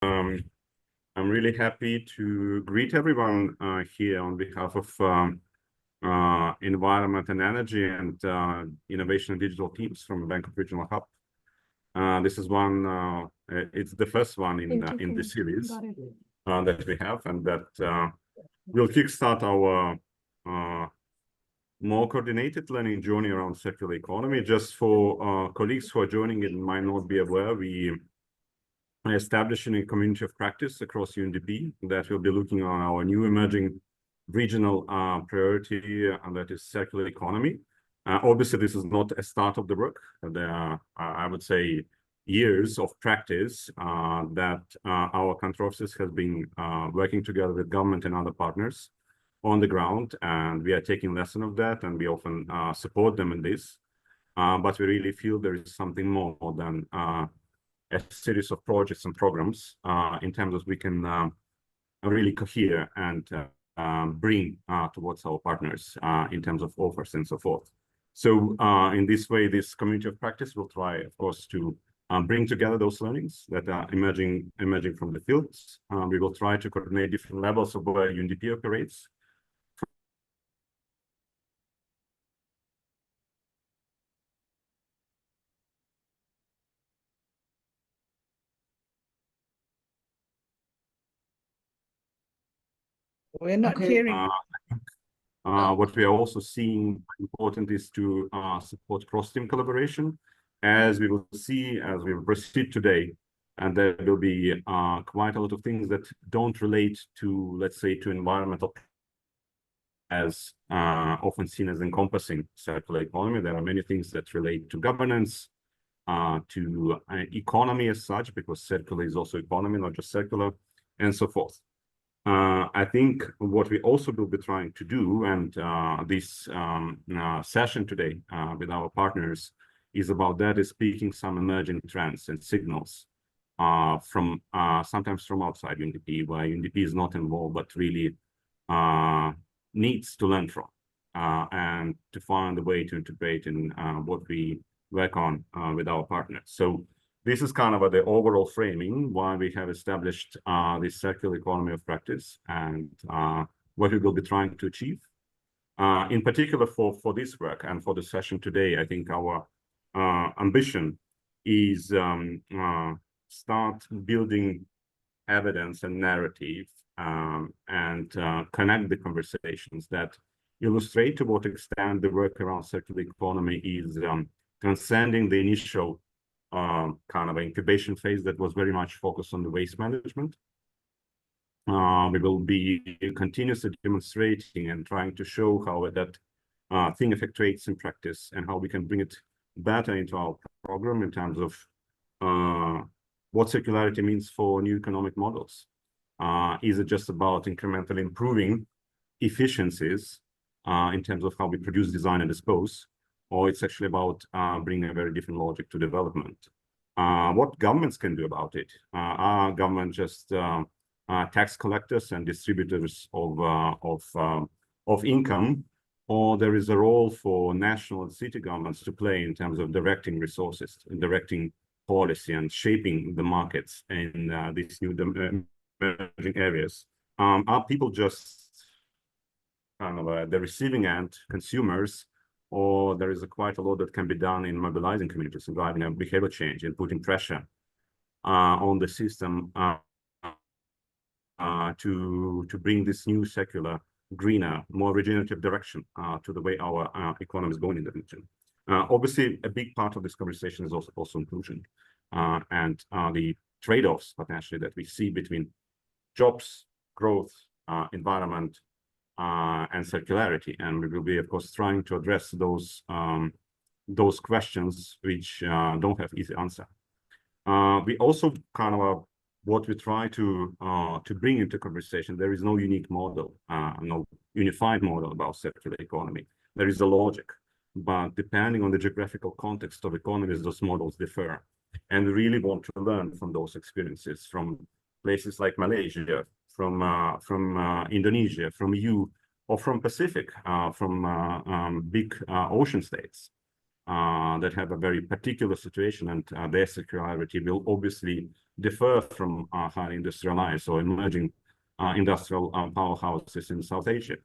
I'm really happy to greet everyone here on behalf of Environment and Energy and Innovation and Digital teams from Bank of Regional Hub. This is one, it's the first one in the series that we have, and that will kickstart our more coordinated learning journey around circular economy. Just for colleagues who are joining and might not be aware, we establishing a community of practice across UNDP that will be looking on our new emerging regional priority, and that is circular economy. Obviously, this is not a start of the work. There are, I would say, years of practice that our country offices has been working together with government and other partners on the ground, and we are taking lesson of that, and we often support them in this. But we really feel there is something more than a series of projects and programs in terms of we can really cohere and bring towards our partners in terms of offers and so forth. So in this way, this community of practice will try, of course, to bring together those learnings that are emerging from the fields. We will try to coordinate different levels of where UNDP operates. We're not hearing. What we are also seeing important is to support cross-team collaboration, as we will see as we proceed today. And there will be quite a lot of things that don't relate to, let's say, to environmental, as often seen as encompassing circular economy. There are many things that relate to governance, to economy as such, because circular is also economy, not just circular, and so forth. I think what we also will be trying to do, and this session today with our partners is about that, is speaking some emerging trends and signals from sometimes from outside UNDP, where UNDP is not involved, but really needs to learn from and to find a way to integrate in what we work on with our partners. So this is kind of the overall framing why we have established this circular economy of practice and what we will be trying to achieve. In particular, for this work and for the session today, I think our ambition is start building evidence and narrative and connect the conversations that illustrate to what extent the work around circular economy is transcending the initial kind of incubation phase that was very much focused on the waste management. We will be continuously demonstrating and trying to show how that thing effectuates in practice and how we can bring it better into our program in terms of what circularity means for new economic models. Is it just about incrementally improving efficiencies in terms of how we produce, design, and dispose, or it's actually about bringing a very different logic to development? What governments can do about it? Are government just tax collectors and distributors of income, or there is a role for national and city governments to play in terms of directing resources, and directing policy, and shaping the markets in these new emerging areas? Are people just kind of the receiving end, consumers, or there is quite a lot that can be done in mobilizing communities and driving a behavior change and putting pressure on the system to bring this new secular, greener, more regenerative direction to the way our economy is going in the region. Obviously, a big part of this conversation is also inclusion and the trade-offs potentially that we see between jobs, growth, environment, and circularity, and we will be, of course, trying to address those questions which don't have easy answer. We also kind of what we try to bring into conversation. There is no unique model, no unified model about circular economy. There is a logic, but depending on the geographical context of economies, those models differ, and we really want to learn from those experiences from places like Malaysia, from Indonesia, from EU, or from Pacific, from big ocean states. that have a very particular situation, and their circularity will obviously differ from highly industrialized or emerging industrial powerhouses in South Asia.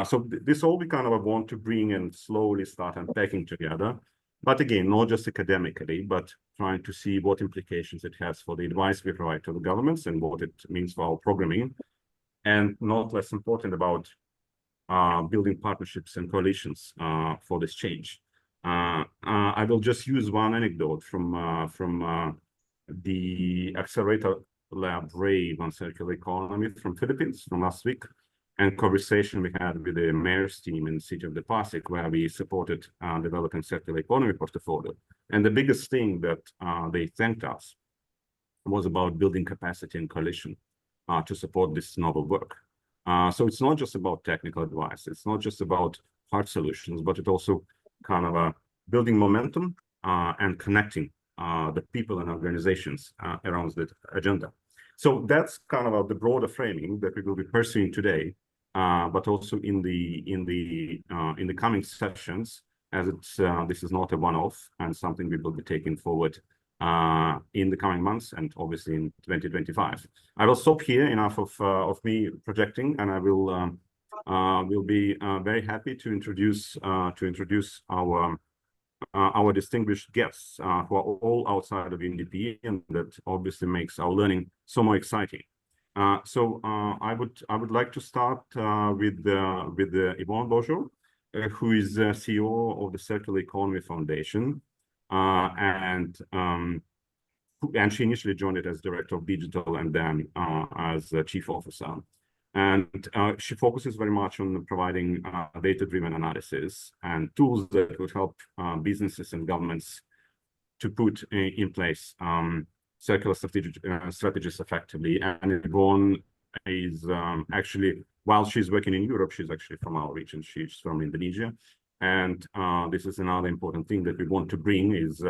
So this all we kind of want to bring and slowly start unpacking together. But again, not just academically, but trying to see what implications it has for the advice we provide to the governments and what it means for our programming. And not less important about building partnerships and coalitions for this change. I will just use one anecdote from the Accelerator Lab Rave on Circular Economy from Philippines from last week, and conversation we had with the mayor's team in the city of the Pasig, where we supported developing circular economy portfolio. And the biggest thing that they thanked us was about building capacity and coalition to support this novel work. So it's not just about technical advice. It's not just about hard solutions, but it also kind of building momentum and connecting the people and organizations around that agenda. So that's kind of the broader framing that we will be pursuing today, but also in the coming sessions, as it's this is not a one-off and something we will be taking forward in the coming months and obviously in 2025. I will stop here. Enough of me projecting, and I will be very happy to introduce our distinguished guests who are all outside of UNDP, and that obviously makes our learning so more exciting. So I would like to start with Yvonne Bojo, who is CEO of the Circular Economy Foundation, and she initially joined it as director of digital and then as chief officer. And she focuses very much on providing data-driven analysis and tools that would help businesses and governments to put in place circular strategies effectively. And Yvonne is actually, while she's working in Europe, she's actually from our region. She's from Indonesia. And this is another important thing that we want to bring is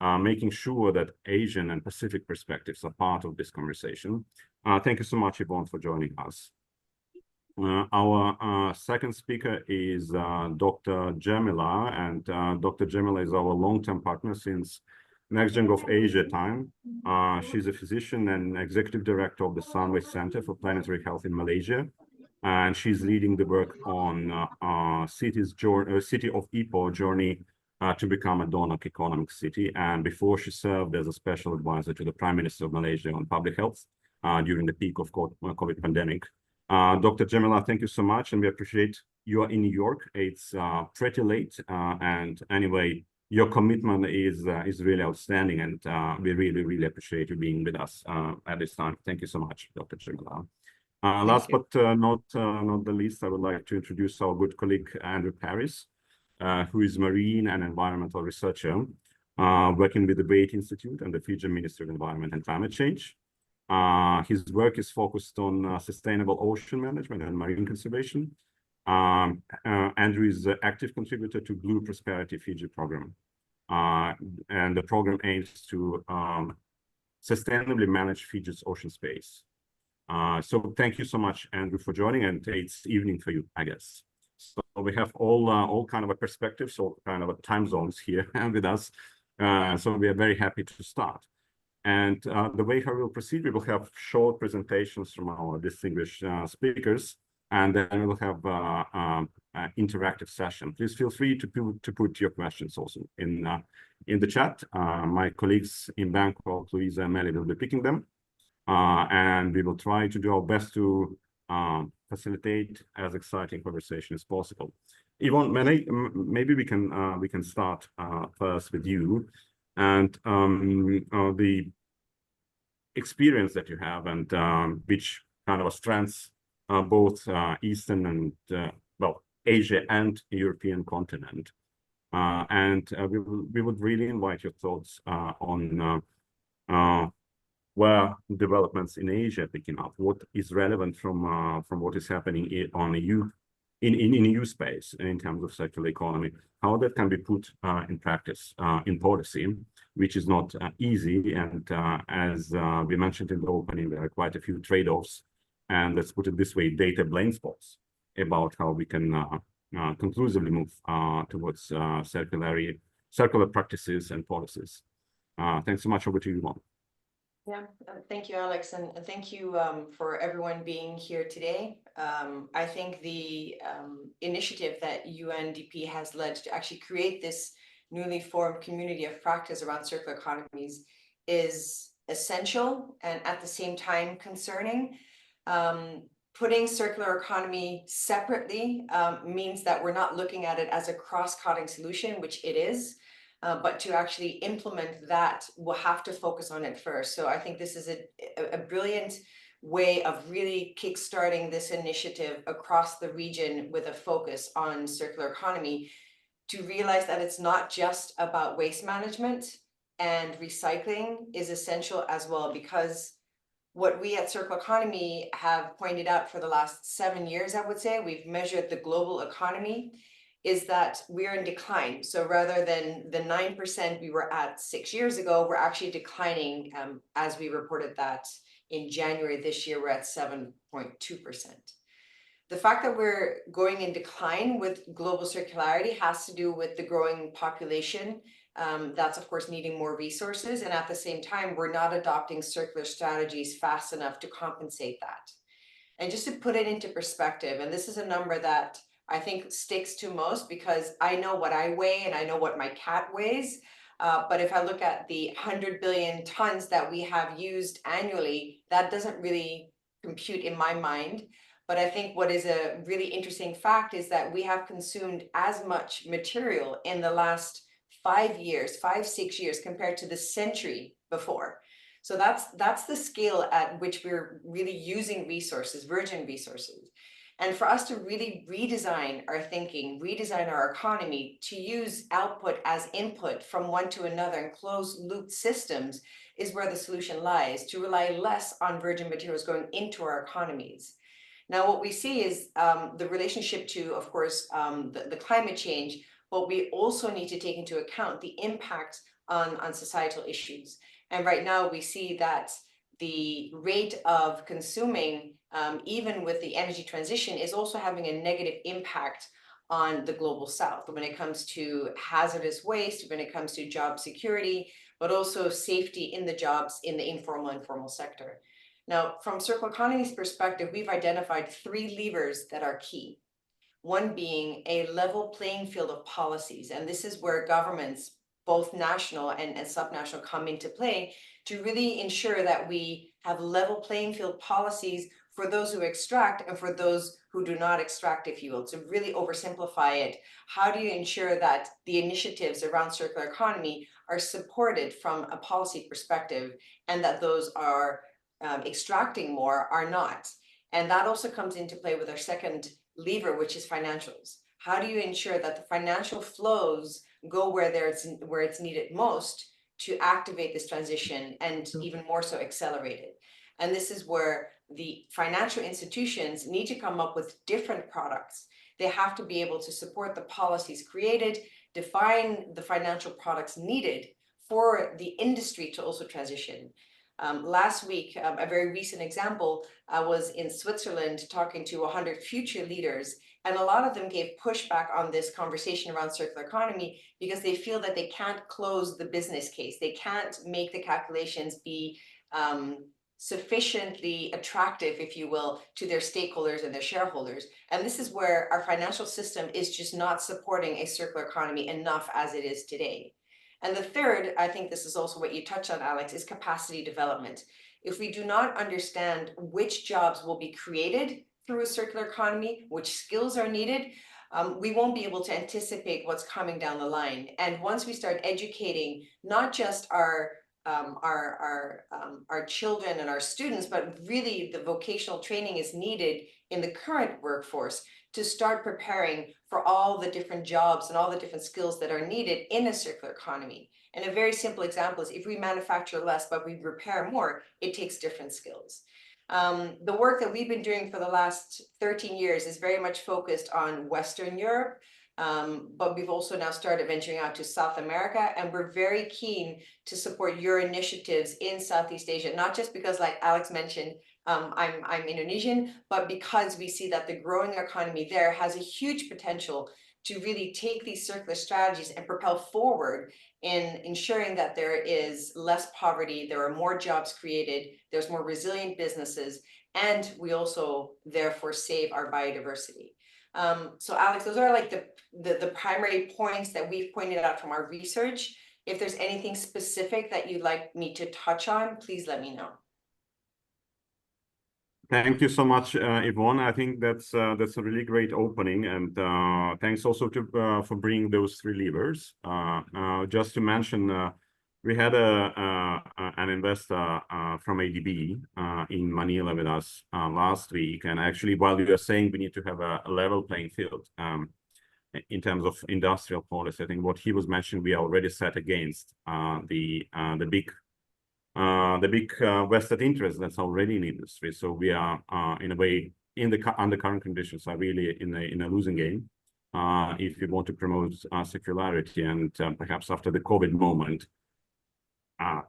making sure that Asian and Pacific perspectives are part of this conversation. Thank you so much, Yvonne, for joining us. Our second speaker is Dr. Jamila, and Dr. Jamila is our long-term partner since NextGen of Asia time. She's a physician and executive director of the Sunway Center for Planetary Health in Malaysia, and she's leading the work on City of Ipoh journey to become a donor economic city. And before, she served as a special advisor to the Prime Minister of Malaysia on public health during the peak of COVID pandemic. Dr. Jamila, thank you so much, and we appreciate you are in New York. It's pretty late, and anyway, your commitment is really outstanding, and we really appreciate you being with us at this time. Thank you so much, Dr. Jamila. Last but not the least, I would like to introduce our good colleague Andrew Paris, who is marine and environmental researcher working with the Wait Institute and the Fiji Ministry of Environment and Climate Change. His work is focused on sustainable ocean management and marine conservation. Andrew is an active contributor to Blue Prosperity Fiji program. And the program aims to sustainably manage Fiji's ocean space. So thank you so much, Andrew, for joining, and it's evening for you, I guess. So we have all kind of a perspective, so kind of a time zones here with us. So we are very happy to start. And the way how we'll proceed, we will have short presentations from our distinguished speakers, and then we'll have an interactive session. Please feel free to put your questions also in the chat. My colleagues in Bangkok, Louisa and Melly, will be picking them, and we will try to do our best to facilitate as exciting conversation as possible. Yvonne, maybe we can start first with you. And the experience that you have, and which kind of strengths both Eastern and well, Asia and European continent. And we would really invite your thoughts on where developments in Asia are picking up, what is relevant from what is happening on in EU space in terms of circular economy, how that can be put in practice in policy, which is not easy. And as we mentioned in the opening, there are quite a few trade-offs, and let's put it this way, data blind spots about how we can conclusively move towards circularity circular practices and policies. Thanks so much. Over to you, Mom. Yeah, thank you, Alex, and thank you for everyone being here today. I think the initiative that UNDP has led to actually create this newly formed community of practice around circular economies is essential and at the same time concerning. Putting circular economy separately means that we're not looking at it as a cross-cutting solution, which it is. But to actually implement that, we'll have to focus on it first. So I think this is a brilliant way of really kickstarting this initiative across the region with a focus on circular economy, to realize that it's not just about waste management, and recycling is essential as well, because what we at Circular Economy have pointed out for the last 7 years, I would say, we've measured the global economy, is that we're in decline. So rather than the 9% we were at 6 years ago, we're actually declining. As we reported that in January this year, we're at 7.2%. The fact that we're going in decline with global circularity has to do with the growing population. That's of course needing more resources. And at the same time, we're not adopting circular strategies fast enough to compensate that. And just to put it into perspective, and this is a number that I think sticks to most, because I know what I weigh and I know what my cat weighs. But if I look at the 100 billion tons that we have used annually, that doesn't really compute in my mind. But I think what is a really interesting fact is that we have consumed as much material in the last 5 years, 6 years, compared to the century before. So that's the scale at which we're really using resources, virgin resources. And for us to really redesign our thinking, redesign our economy, to use output as input from one to another and closed loop systems is where the solution lies, to rely less on virgin materials going into our economies. Now, what we see is the relationship to, of course, the climate change, but we also need to take into account the impact on societal issues. And right now we see that the rate of consuming, even with the energy transition, is also having a negative impact on the global south when it comes to hazardous waste, when it comes to job security, but also safety in the jobs in the informal and formal sector. Now, from Circular Economy's perspective, we've identified 3 levers that are key. One being a level playing field of policies. And this is where governments, both national and subnational, come into play to really ensure that we have level playing field policies for those who extract and for those who do not extract, if you will. To really oversimplify it, how do you ensure that the initiatives around circular economy are supported from a policy perspective, and that those are extracting more are not? And that also comes into play with our second lever, which is financials. How do you ensure that the financial flows go where it's needed most to activate this transition, and even more so accelerate it? And this is where the financial institutions need to come up with different products. They have to be able to support the policies created, define the financial products needed for the industry to also transition. Last week, a very recent example, I was in Switzerland talking to 100 future leaders, and a lot of them gave pushback on this conversation around circular economy because they feel that they can't close the business case. They can't make the calculations be sufficiently attractive, if you will, to their stakeholders and their shareholders. And this is where our financial system is just not supporting a circular economy enough as it is today. And the third, I think this is also what you touched on, Alex, is capacity development. If we do not understand which jobs will be created through a circular economy, which skills are needed, we won't be able to anticipate what's coming down the line. And once we start educating not just our children and our students, but really the vocational training is needed in the current workforce to start preparing for all the different jobs and all the different skills that are needed in a circular economy. And a very simple example is if we manufacture less, but we repair more, it takes different skills. The work that we've been doing for the last 13 years is very much focused on Western Europe, but we've also now started venturing out to South America, and we're very keen to support your initiatives in Southeast Asia, not just because, like Alex mentioned, I'm Indonesian, but because we see that the growing economy there has a huge potential to really take these circular strategies and propel forward in ensuring that there is less poverty, there are more jobs created, there's more resilient businesses, and we also therefore save our biodiversity. So Alex, those are like the primary points that we've pointed out from our research. If there's anything specific that you'd like me to touch on, please let me know. Thank you so much, Yvonne. I think that's a really great opening, and thanks also to for bringing those three levers. Just to mention, we had an investor from ADB in Manila with us last week, and actually, while we are saying we need to have a level playing field in terms of industrial policy, I think what he was mentioning, we are already set against the big vested interest that's already in industry. So we are in a way under current conditions are really in a losing game if we want to promote circularity. And perhaps after the COVID moment,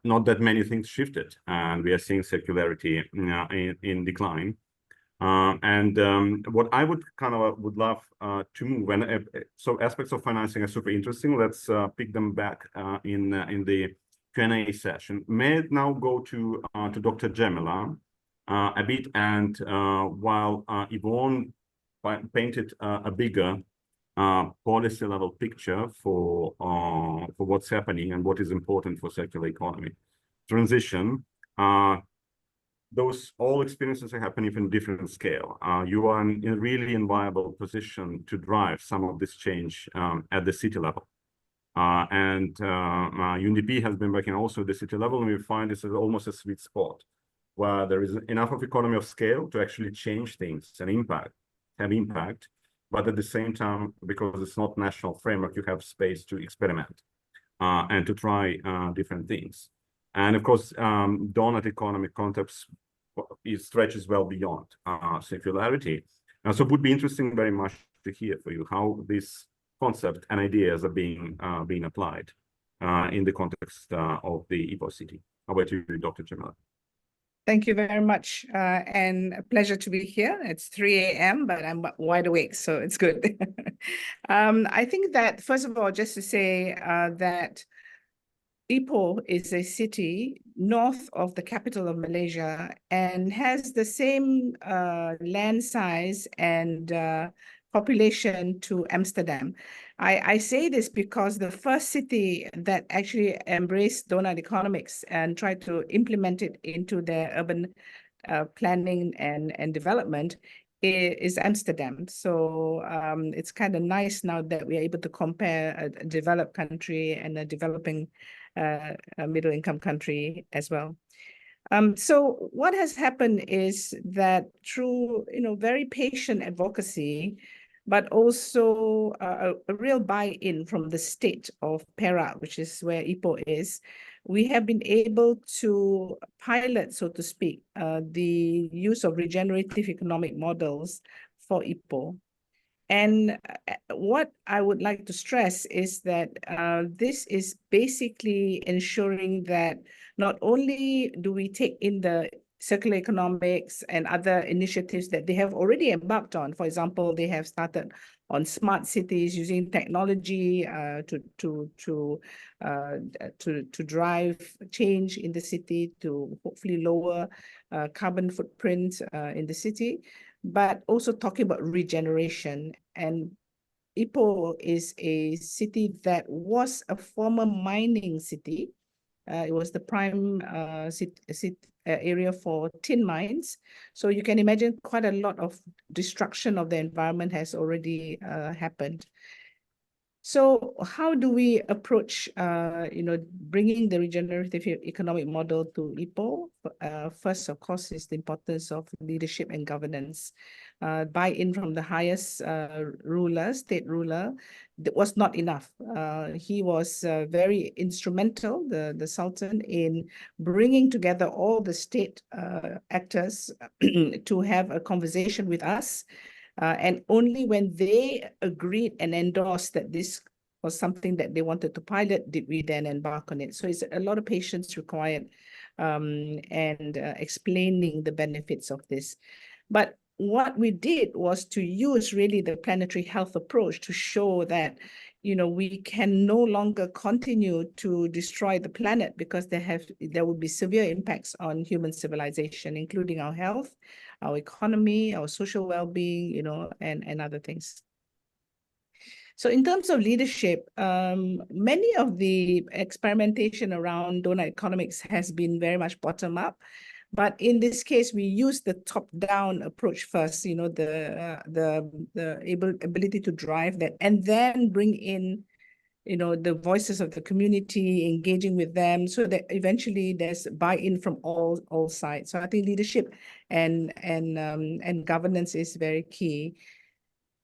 not that many things shifted, and we are seeing circularity in decline. What I would would love to move, and so aspects of financing are super interesting. Let's pick them back in the Q&A session. May I now go to Dr. Jamila a bit, and while Yvonne painted a bigger policy level picture for what's happening and what is important for circular economy transition, those all experiences are happening in different scale. You are in a really enviable position to drive some of this change at the city level. UNDP has been working also at the city level, and we find this is almost a sweet spot where there is enough of economy of scale to actually change things and have impact, but at the same time, because it's not national framework, you have space to experiment and to try different things. And of course, donut economy concepts stretches well beyond circularity. So it would be interesting very much to hear for you how this concept and ideas are being applied in the context of the Ipoh city. How about you, Dr. Jamila? Thank you very much, and a pleasure to be here. It's 3 a.m., but I'm wide awake, so it's good. I think that, first of all, just to say that Ipoh is a city north of the capital of Malaysia and has the same land size and population to Amsterdam. I say this because the first city that actually embraced donut economics and tried to implement it into their urban planning and development is Amsterdam. So it's kind of nice now that we're able to compare a developed country and a developing middle-income country as well. So what has happened is that through very patient advocacy, but also a real buy-in from the state of Perak, which is where Ipoh is, we have been able to pilot, so to speak, the use of regenerative economic models for Ipoh. And what I would like to stress is that this is basically ensuring that not only do we take in the circular economics and other initiatives that they have already embarked on. For example, they have started on smart cities using technology to drive change in the city, to hopefully lower carbon footprint in the city, but also talking about regeneration. And Ipoh is a city that was a former mining city. It was the prime area for tin mines. So you can imagine quite a lot of destruction of the environment has already happened. So how do we approach, bringing the regenerative economic model to Ipoh? First, of course, is the importance of leadership and governance. Buy-in from the highest state ruler, was not enough. He was very instrumental, the Sultan, in bringing together all the state actors to have a conversation with us. And only when they agreed and endorsed that this was something that they wanted to pilot did we then embark on it. So it's a lot of patience required and explaining the benefits of this. But what we did was to use really the planetary health approach to show that, we can no longer continue to destroy the planet because there will be severe impacts on human civilization, including our health, our economy, our social well-being, and other things. So in terms of leadership, many of the experimentation around donor economics has been very much bottom up. But in this case, we use the top-down approach first, the ability to drive that, and then bring in, the voices of the community, engaging with them, so that eventually there's buy-in from all sides. So I think leadership and governance is very key.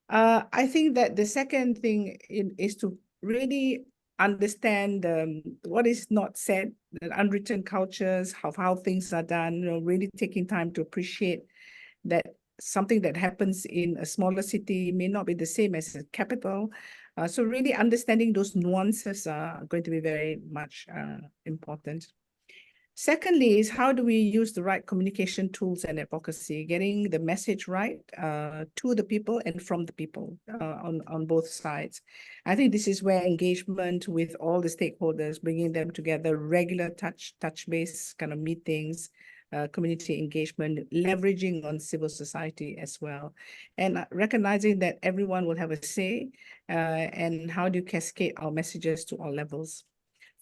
I think that the second thing is to really understand what is not said, the unwritten cultures, how things are done, really taking time to appreciate that something that happens in a smaller city may not be the same as a capital. So really understanding those nuances are going to be very much important. Secondly is how do we use the right communication tools and advocacy, getting the message right to the people and from the people on both sides. I think this is where engagement with all the stakeholders, bringing them together, regular touch-base kind of meetings, community engagement, leveraging on civil society as well, and recognizing that everyone will have a say, and how do you cascade our messages to all levels.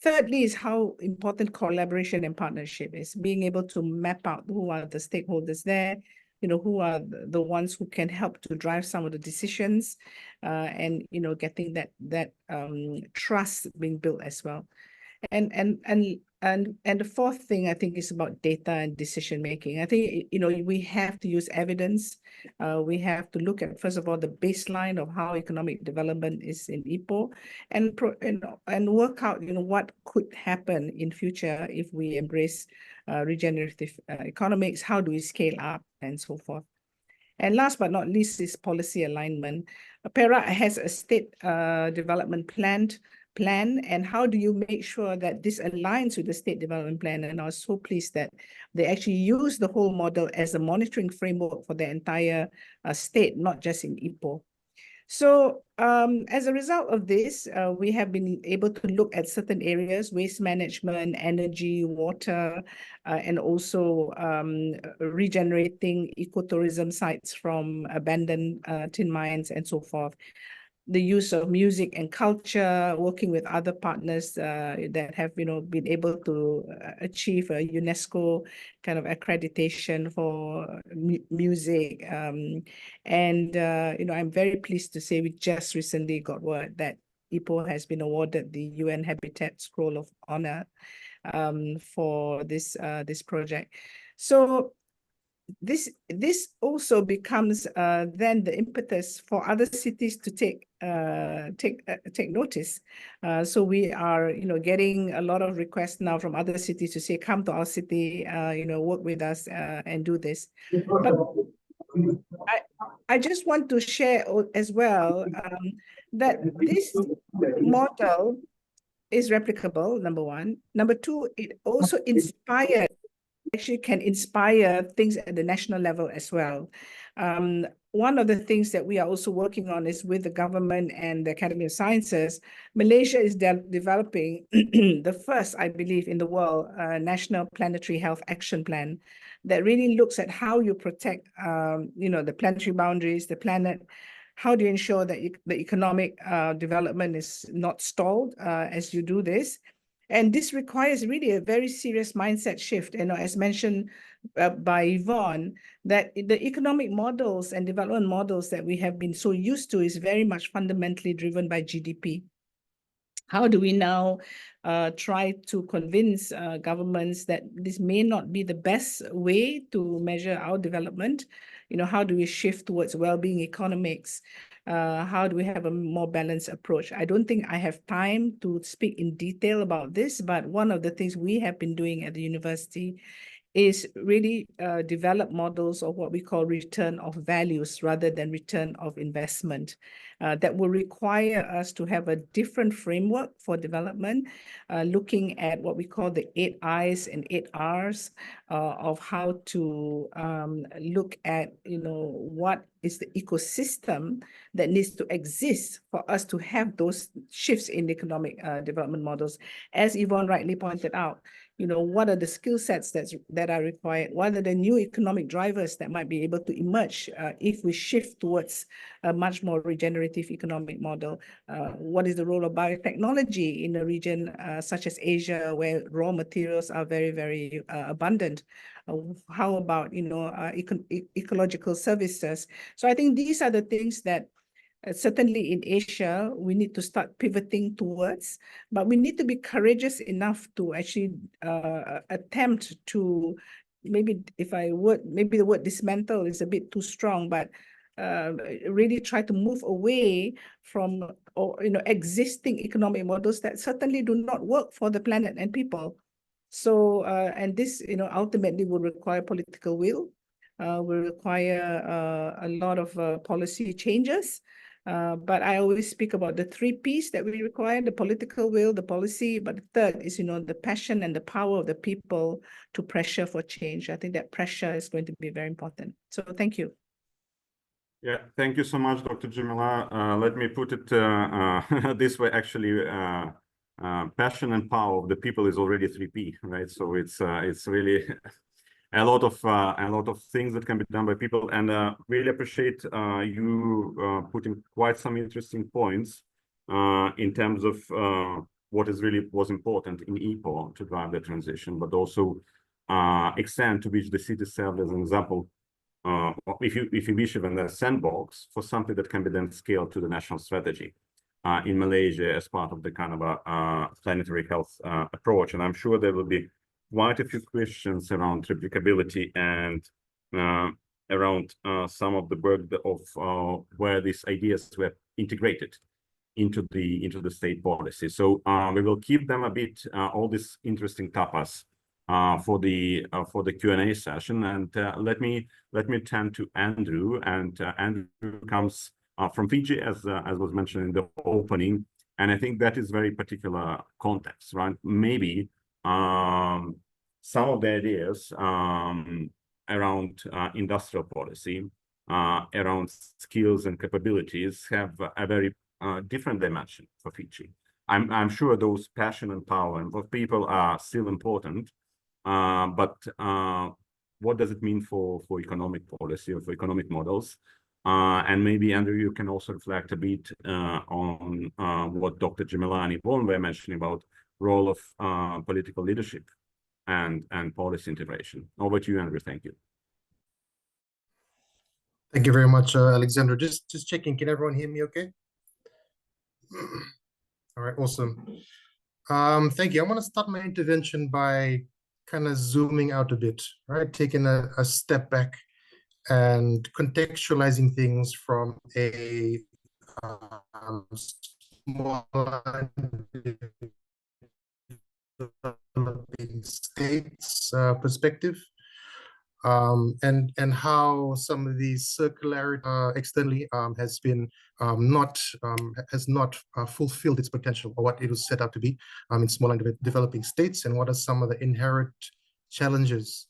Thirdly is how important collaboration and partnership is, being able to map out who are the stakeholders there, who are the ones who can help to drive some of the decisions, and, getting that trust being built as well. And the fourth thing I think is about data and decision making. I think we have to use evidence. We have to look at, first of all, the baseline of how economic development is in Ipoh, and work out what could happen in future if we embrace regenerative economics. How do we scale up and so forth? And last but not least is policy alignment. Perak has a state development plan, and how do you make sure that this aligns with the state development plan? And I was so pleased that they actually use the whole model as a monitoring framework for the entire state, not just in Ipoh. So as a result of this, we have been able to look at certain areas: waste management, energy, water, and also regenerating ecotourism sites from abandoned tin mines and so forth. The use of music and culture, working with other partners that have been able to achieve a UNESCO kind of accreditation for music, and I'm very pleased to say we just recently got word that Ipoh has been awarded the UN Habitat Scroll of Honor for this project. So this also becomes then the impetus for other cities to take notice. So we are getting a lot of requests now from other cities to say, come to our city, work with us and do this. But I just want to share as well that this model is replicable, number one. Number two, it also actually can inspire things at the national level as well. One of the things that we are also working on is with the government and the Academy of Sciences. Malaysia is developing the first, I believe, in the world, National Planetary Health Action Plan that really looks at how you protect, the planetary boundaries, the planet. How do you ensure that the economic development is not stalled as you do this? And this requires really a very serious mindset shift. As mentioned by Yvonne, that the economic models and development models that we have been so used to is very much fundamentally driven by GDP. How do we now try to convince governments that this may not be the best way to measure our development? How do we shift towards well-being economics? How do we have a more balanced approach? I don't think I have time to speak in detail about this, but one of the things we have been doing at the university is really develop models of what we call return of values rather than return of investment. That will require us to have a different framework for development, looking at what we call the 8 I's and 8 R's of how to look at, what is the ecosystem that needs to exist for us to have those shifts in economic development models. As Yvonne rightly pointed out, what are the skill sets that are required? What are the new economic drivers that might be able to emerge if we shift towards a much more regenerative economic model? What is the role of biotechnology in a region such as Asia, where raw materials are very, very abundant? How about, ecological services? So I think these are the things that certainly in Asia, we need to start pivoting towards, but we need to be courageous enough to actually attempt to, maybe the word dismantle is a bit too strong, but really try to move away from existing economic models that certainly do not work for the planet and people. So, and this, ultimately will require political will, will require a lot of policy changes. But I always speak about the 3 P's that we require: the political will, the policy, but the third is, the passion and the power of the people to pressure for change. I think that pressure is going to be very important. So thank you. Yeah, thank you so much, Dr. Jamila. Let me put it this way, actually. Passion and power of the people is already 3P, right? So it's really a lot of things that can be done by people, and really appreciate you putting quite some interesting points in terms of what was important in EPO to drive the transition, but also extent to which the city served as an example, if you wish, even a sandbox for something that can be then scaled to the national strategy in Malaysia as part of the kind of a planetary health approach. And I'm sure there will be quite a few questions around replicability and around some of the work of where these ideas were integrated into the state policy. So we will keep them a bit, all these interesting tapas for the Q&A session. And let me turn to Andrew, and Andrew comes from Fiji, as was mentioned in the opening, and I think that is very particular context, right? Maybe some of the ideas around industrial policy, around skills and capabilities, have a very different dimension for Fiji. I'm sure those passion and power and of people are still important, but what does it mean for economic policy or for economic models? And maybe, Andrew, you can also reflect a bit on what Dr. Jamila and Yvonne were mentioning about role of political leadership and policy integration. Over to you, Andrew. Thank you. Thank you very much, Alexander. Just checking, can everyone hear me okay? All right, awesome. Thank you. I want to start my intervention by kind of zooming out a bit, right? Taking a step back and contextualizing things from a small developing states perspective, and how some of these circularity externally has not fulfilled its potential, or what it was set out to be in small and developing states, and what are some of the inherent challenges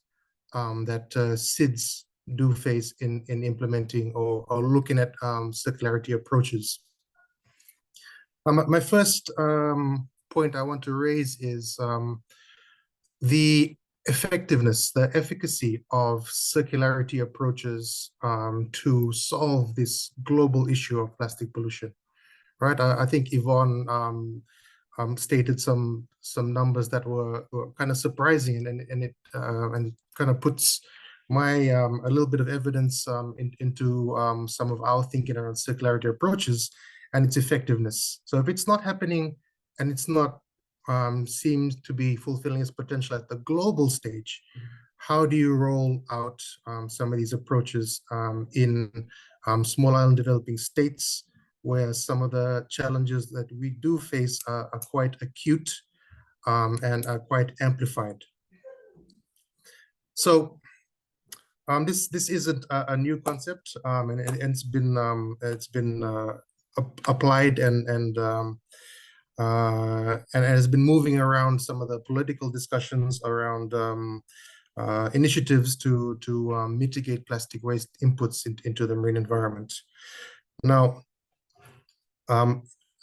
that SIDS do face in implementing or looking at circularity approaches. My first point I want to raise is the effectiveness, the efficacy of circularity approaches to solve this global issue of plastic pollution, right? I think Yvonne stated some numbers that were kind of surprising, and it kind of puts a little bit of evidence into some of our thinking around circularity approaches and its effectiveness. So if it's not happening and it's not seems to be fulfilling its potential at the global stage, how do you roll out some of these approaches in small island developing states, where some of the challenges that we do face are quite acute and are quite amplified? So this isn't a new concept, and it's been applied and has been moving around some of the political discussions around initiatives to mitigate plastic waste inputs into the marine environment. Now,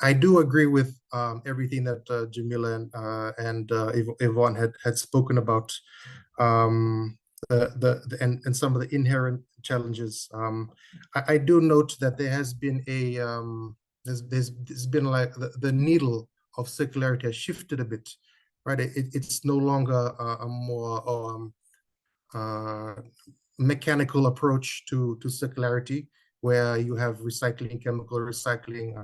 I do agree with everything that Jamila and Yvonne had spoken about, and some of the inherent challenges. I do note that there has been a there's been like the needle of circularity has shifted a bit, right? It's no longer a more mechanical approach to circularity, where you have recycling, chemical recycling,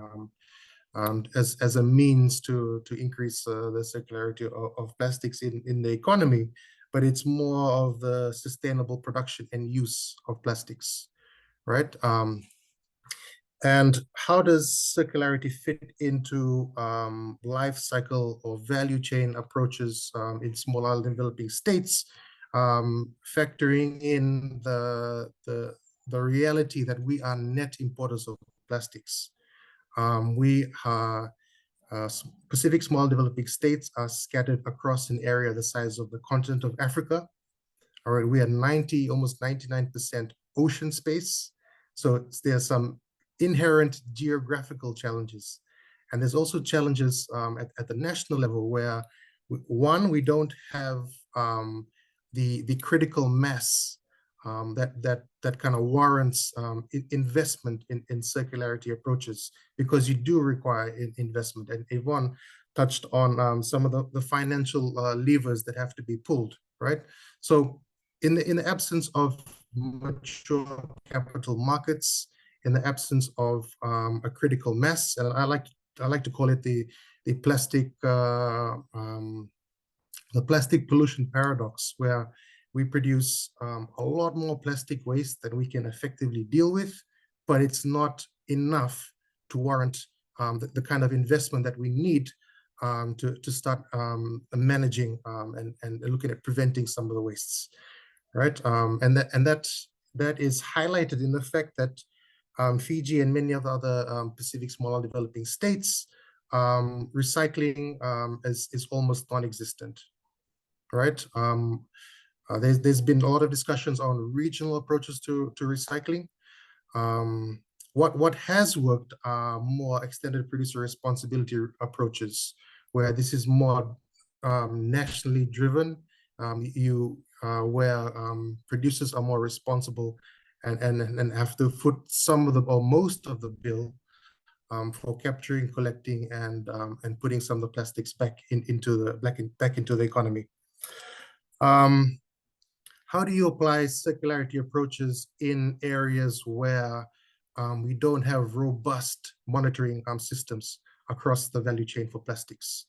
as a means to increase the circularity of plastics in the economy, but it's more of the sustainable production and use of plastics, right? And how does circularity fit into life cycle or value chain approaches in small island developing states, factoring in the reality that we are net importers of plastics? Pacific small developing states are scattered across an area the size of the continent of Africa. All right, we are almost 99% ocean space. So there's some inherent geographical challenges. And there's also challenges at the national level where, we don't have the critical mass that kind of warrants investment in circularity approaches, because you do require investment. And Yvonne touched on some of the financial levers that have to be pulled, right? So in the absence of mature capital markets, in the absence of a critical mass, and I like to call it the plastic pollution paradox, where we produce a lot more plastic waste than we can effectively deal with, but it's not enough to warrant the kind of investment that we need to start managing and looking at preventing some of the wastes, right? And that is highlighted in the fact that Fiji and many of the other Pacific small developing states, recycling is almost non-existent, right? There's been a lot of discussions on regional approaches to recycling. What has worked are more extended producer responsibility approaches, where this is more nationally driven, where producers are more responsible and have to foot some of the or most of the bill for capturing, collecting, and putting some of the plastics back into the economy. How do you apply circularity approaches in areas where we don't have robust monitoring systems across the value chain for plastics,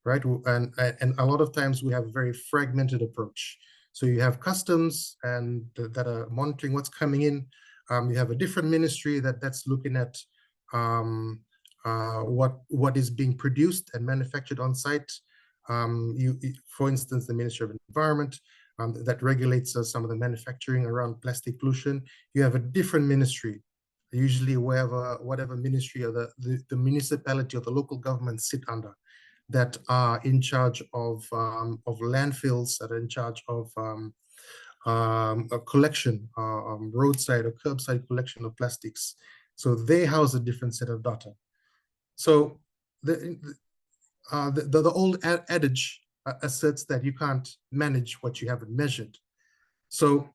right? And a lot of times we have a very fragmented approach. So you have customs and that are monitoring what's coming in. You have a different ministry that's looking at what is being produced and manufactured on site. For instance, the Ministry of Environment that regulates some of the manufacturing around plastic pollution. You have a different ministry, usually whatever ministry or the municipality or the local government sit under, that are in charge of landfills, that are in charge of a collection, roadside or curbside collection of plastics. So they house a different set of data. So the old adage asserts that you can't manage what you haven't measured. So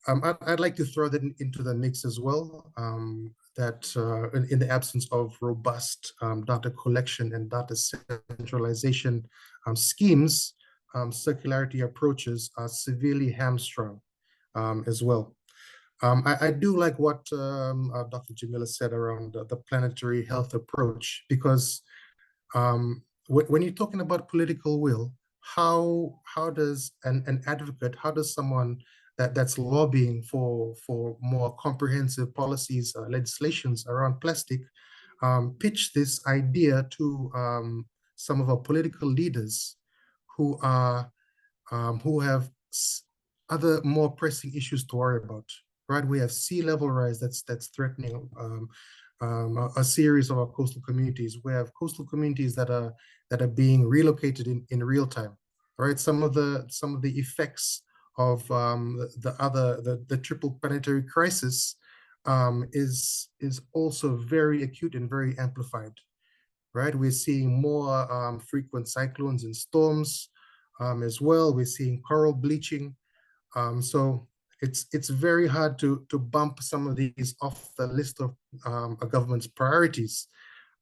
I'd like to throw that into the mix as well, that in the absence of robust data collection and data centralization schemes, circularity approaches are severely hamstrung as well. I do like what Dr. Jamila said around the planetary health approach, because when you're talking about political will, how does an advocate, how does someone that's lobbying for more comprehensive policies, legislations around plastic, pitch this idea to some of our political leaders who have other more pressing issues to worry about, right? We have sea level rise that's threatening a series of our coastal communities. We have coastal communities that are being relocated in real time, right? Some of the effects of the triple planetary crisis is also very acute and very amplified, right? We're seeing more frequent cyclones and storms as well. We're seeing coral bleaching. So it's very hard to bump some of these off the list of a government's priorities.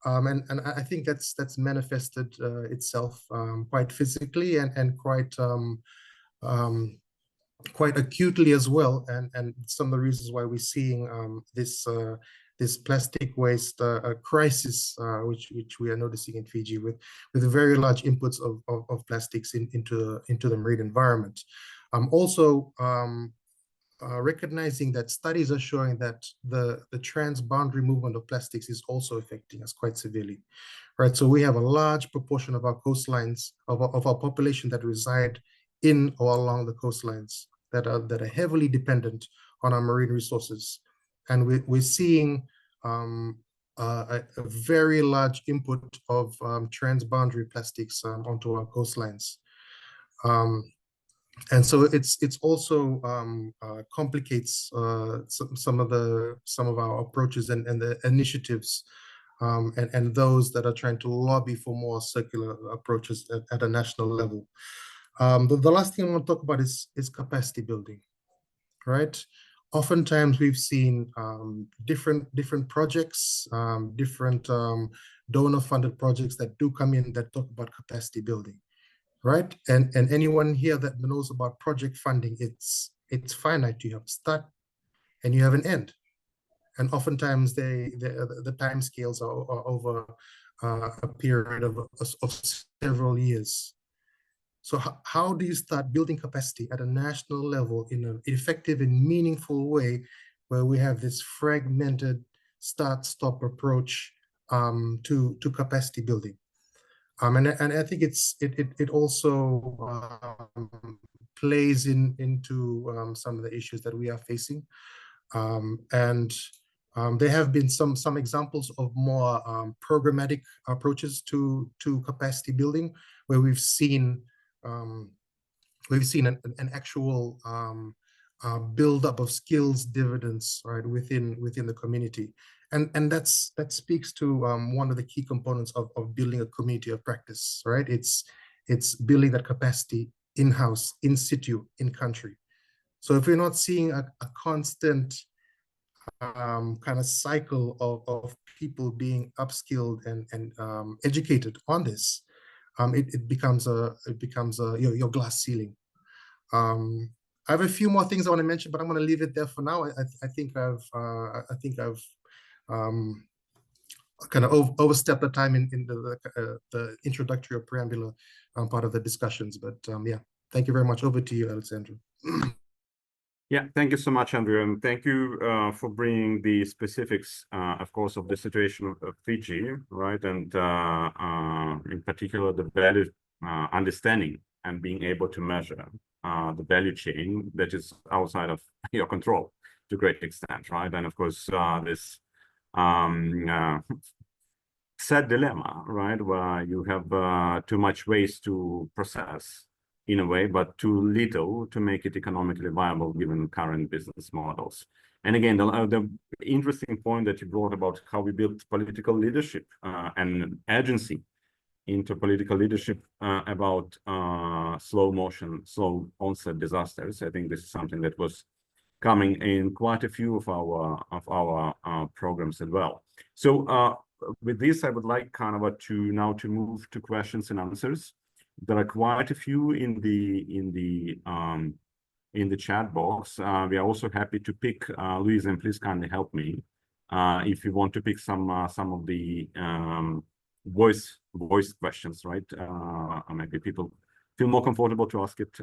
And I think that's manifested itself quite physically and quite acutely as well. And some of the reasons why we're seeing this plastic waste crisis, which we are noticing in Fiji, with very large inputs of plastics into the marine environment. Also, recognizing that studies are showing that the transboundary movement of plastics is also affecting us quite severely, right? So we have a large proportion of our coastlines, of our population that reside in or along the coastlines that are heavily dependent on our marine resources. And we're seeing a very large input of transboundary plastics onto our coastlines. And so it's also complicates some of our approaches and the initiatives and those that are trying to lobby for more circular approaches at a national level. The last thing I want to talk about is capacity building, right? Oftentimes we've seen different projects, different donor-funded projects that do come in that talk about capacity building. Right, and anyone here that knows about project funding, it's finite. You have a start and you have an end, and oftentimes the time scales are over a period of several years. So how do you start building capacity at a national level in an effective and meaningful way, where we have this fragmented start-stop approach to capacity building? And I think it also plays into some of the issues that we are facing, and there have been some examples of more programmatic approaches to capacity building, where we've seen an actual build-up of skills dividends, right, within the community. And that speaks to one of the key components of building a community of practice, right? It's building that capacity in-house, in situ, in country. So if we're not seeing a constant kind of cycle of people being upskilled and educated on this, it becomes your glass ceiling. I have a few more things I want to mention, but I'm going to leave it there for now. I think I've kind of overstepped the time in the introductory or preambular part of the discussions. But yeah, thank you very much. Over to you, Alexandra. Yeah, thank you so much, Andrew, and thank you for bringing the specifics, of course, of the situation of Fiji, right? And in particular, the value understanding and being able to measure the value chain that is outside of your control to a great extent, right? And of course, this sad dilemma, right, where you have too much waste to process in a way, but too little to make it economically viable given current business models. And again, the interesting point that you brought about how we build political leadership and agency into political leadership about slow onset disasters. I think this is something that was coming in quite a few of our programs as well. So with this, I would like kind of to move to questions and answers. There are quite a few in the chat box. We are also happy to pick, Louise, and please kindly help me if you want to pick some of the voice questions, right? Maybe people feel more comfortable to ask it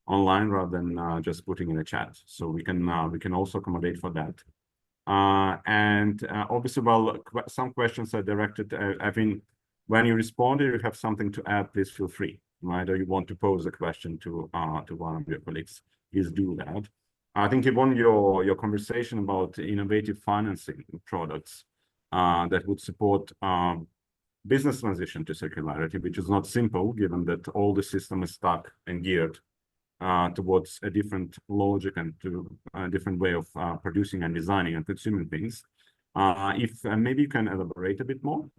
online rather than just putting in a chat. So we can also accommodate for that. And obviously, well, some questions are directed. I mean, when you respond, if you have something to add, please feel free. right, or you want to pose a question to one of your colleagues, please do that. I think, Yvonne, your conversation about innovative financing products that would support business transition to circularity, which is not simple, given that all the system is stuck and geared towards a different logic and to a different way of producing and designing and consuming things. If maybe you can elaborate a bit more,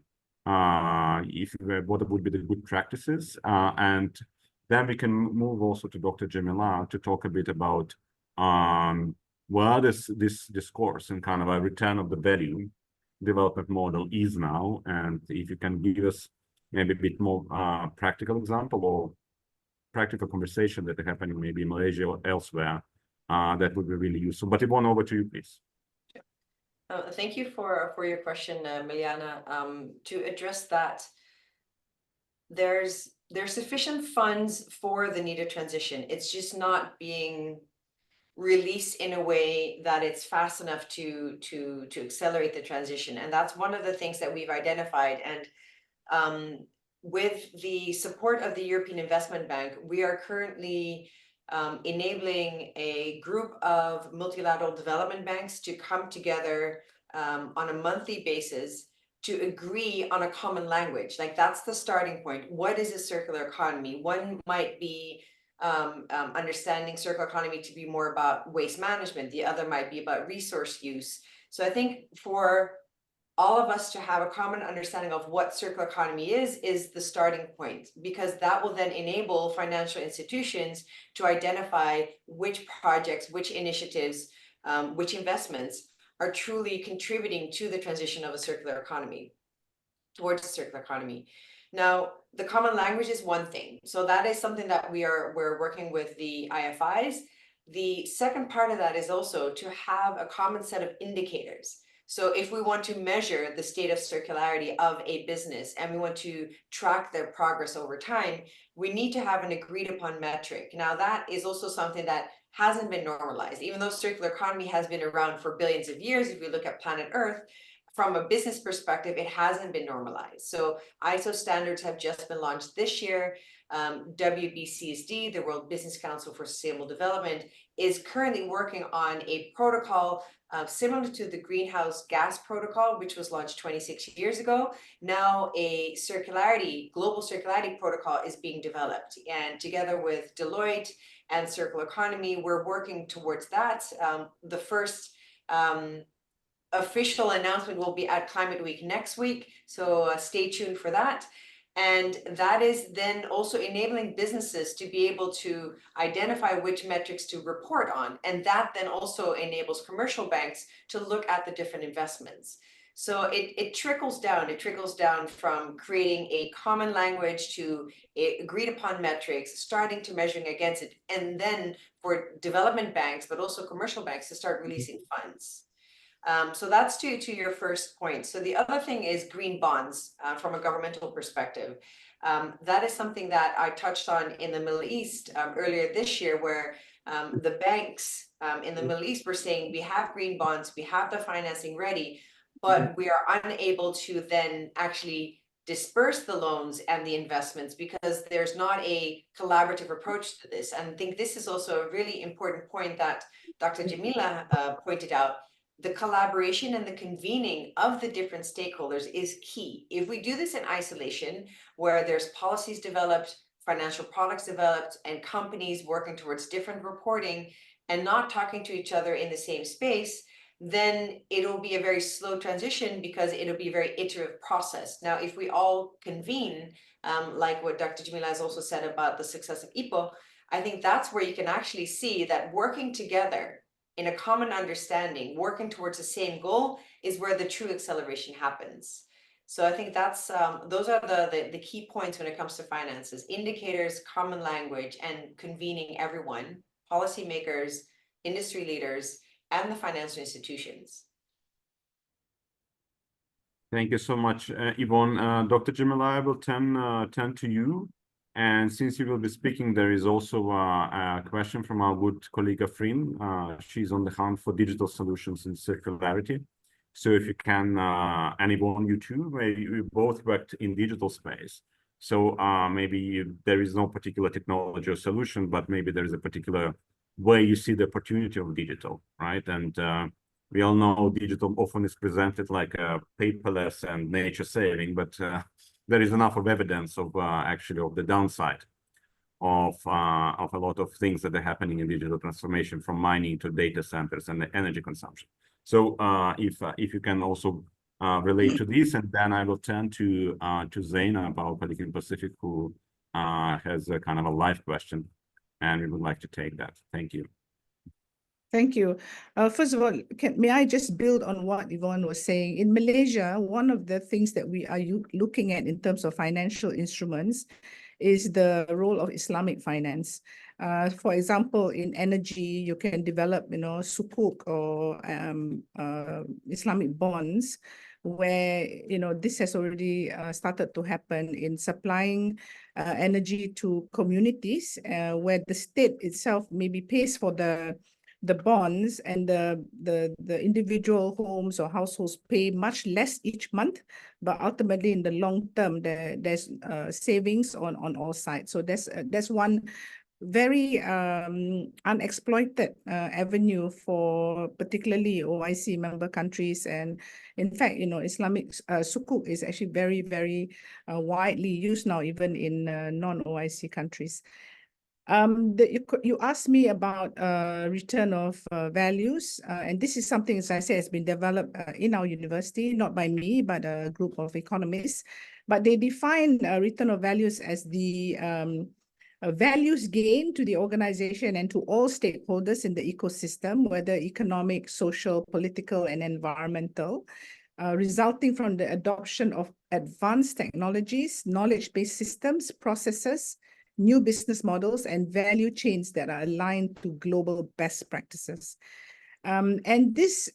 what would be the good practices, and then we can move also to Dr. Jamila to talk a bit about where this discourse and kind of a return of the value development model is now, and if you can give us maybe a bit more practical example or practical conversation that are happening maybe in Malaysia or elsewhere, that would be really useful. But Yvonne, over to you, please. Thank you for your question, Miliana. To address that, there's sufficient funds for the needed transition. It's just not being released in a way that it's fast enough to accelerate the transition, and that's one of the things that we've identified. And with the support of the European Investment Bank, we are currently enabling a group of multilateral development banks to come together on a monthly basis to agree on a common language. Like, that's the starting point. What is a circular economy? One might be understanding circular economy to be more about waste management. The other might be about resource use. So I think for all of us to have a common understanding of what circular economy is the starting point, because that will then enable financial institutions to identify which projects, which initiatives, which investments are truly contributing to the transition of a circular economy, towards a circular economy. Now, the common language is one thing. So that is something that we're working with the IFIs. The second part of that is also to have a common set of indicators. So if we want to measure the state of circularity of a business and we want to track their progress over time, we need to have an agreed upon metric. Now, that is also something that hasn't been normalized. Even though circular economy has been around for billions of years, if we look at planet Earth, from a business perspective, it hasn't been normalized. So ISO standards have just been launched this year. WBCSD, the World Business Council for Sustainable Development, is currently working on a protocol similar to the greenhouse gas protocol, which was launched 26 years ago. Now a global circularity protocol is being developed. And together with Deloitte and Circular Economy, we're working towards that. The first official announcement will be at Climate Week next week. So stay tuned for that. And that is then also enabling businesses to be able to identify which metrics to report on. And that then also enables commercial banks to look at the different investments. So it trickles down. It trickles down from creating a common language to agreed upon metrics, starting to measuring against it, and then for development banks, but also commercial banks to start releasing funds. So that's to your first point. So the other thing is green bonds from a governmental perspective. That is something that I touched on in the Middle East earlier this year, where the banks in the Middle East were saying, we have green bonds, we have the financing ready, but we are unable to then actually disperse the loans and the investments because there's not a collaborative approach to this. And I think this is also a really important point that Dr. Jamila pointed out. The collaboration and the convening of the different stakeholders is key. If we do this in isolation, where there's policies developed, financial products developed, and companies working towards different reporting and not talking to each other in the same space, then it'll be a very slow transition because it'll be a very iterative process. Now, if we all convene, like what Dr. Jamila has also said about the success of IPO, I think that's where you can actually see that working together in a common understanding, working towards the same goal is where the true acceleration happens. So I think that's those are the key points when it comes to finances: indicators, common language, and convening everyone, policymakers, industry leaders, and the financial institutions. Thank you so much, Yvonne. Dr. Jamila, I will turn to you. And since you will be speaking, there is also a question from our good colleague Afrin. She's on the hunt for digital solutions in circularity. So if you can, and Yvonne, you too, you both worked in digital space. So maybe there is no particular technology or solution, but maybe there is a particular way you see the opportunity of digital, right? And we all know digital often is presented like a paperless and nature saving, but there is enough of evidence of actually of the downside of a lot of things that are happening in digital transformation, from mining to data centers and the energy consumption. So if you can also relate to this, and then I will turn to Zaina about Pelican Pacific, who has a kind of a live question, and we would like to take that. Thank you. Thank you. First of all, may I just build on what Yvonne was saying? In Malaysia, one of the things that we are looking at in terms of financial instruments is the role of Islamic finance. For example, in energy, you can develop, sukuk or Islamic bonds, where, this has already started to happen in supplying energy to communities, where the state itself maybe pays for the bonds, and the individual homes or households pay much less each month, but ultimately in the long term, there's savings on all sides. So that's one very unexploited avenue for particularly OIC member countries. And in fact, Islamic sukuk is actually very, very widely used now, even in non-OIC countries. You asked me about return of values, and this is something, as I said, has been developed in our university, not by me, but a group of economists. But they define return of values as the values gained to the organization and to all stakeholders in the ecosystem, whether economic, social, political, and environmental, resulting from the adoption of advanced technologies, knowledge-based systems, processes, new business models, and value chains that are aligned to global best practices. And this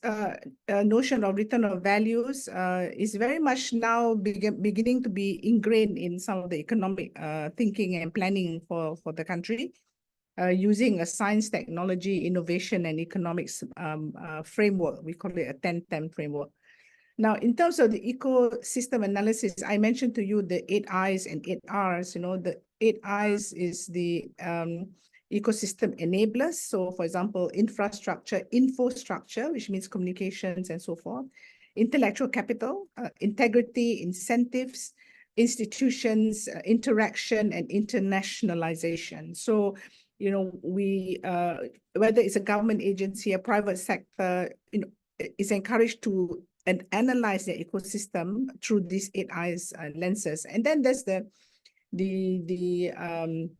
notion of return of values is very much now beginning to be ingrained in some of the economic thinking and planning for the country, using a science, technology, innovation, and economics framework. We call it a 10-10 framework. Now, in terms of the ecosystem analysis, I mentioned to you the 8 I's and 8 R's. The 8 I's is the ecosystem enablers. So, for example, infrastructure, which means communications and so forth, intellectual capital, integrity, incentives, institutions, interaction, and internationalization. So, we, whether it's a government agency, a private sector, is encouraged to and analyze the ecosystem through these 8 I's lenses. And then there's looking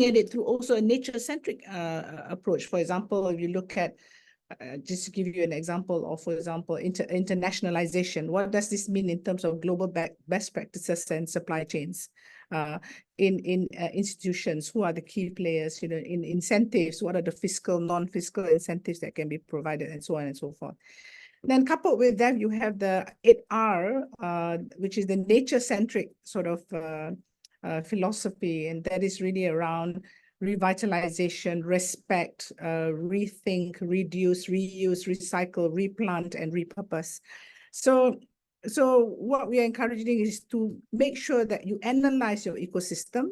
at it through also a nature-centric approach. For example, if you look at, just to give you an example of, for example, internationalization, what does this mean in terms of global best practices and supply chains? In institutions, who are the key players? In incentives, what are the fiscal, non-fiscal incentives that can be provided, and so on and so forth. Then coupled with that, you have the 8R, which is the nature-centric sort of philosophy, and that is really around revitalization, respect, rethink, reduce, reuse, recycle, replant, and repurpose. So what we are encouraging is to make sure that you analyze your ecosystem,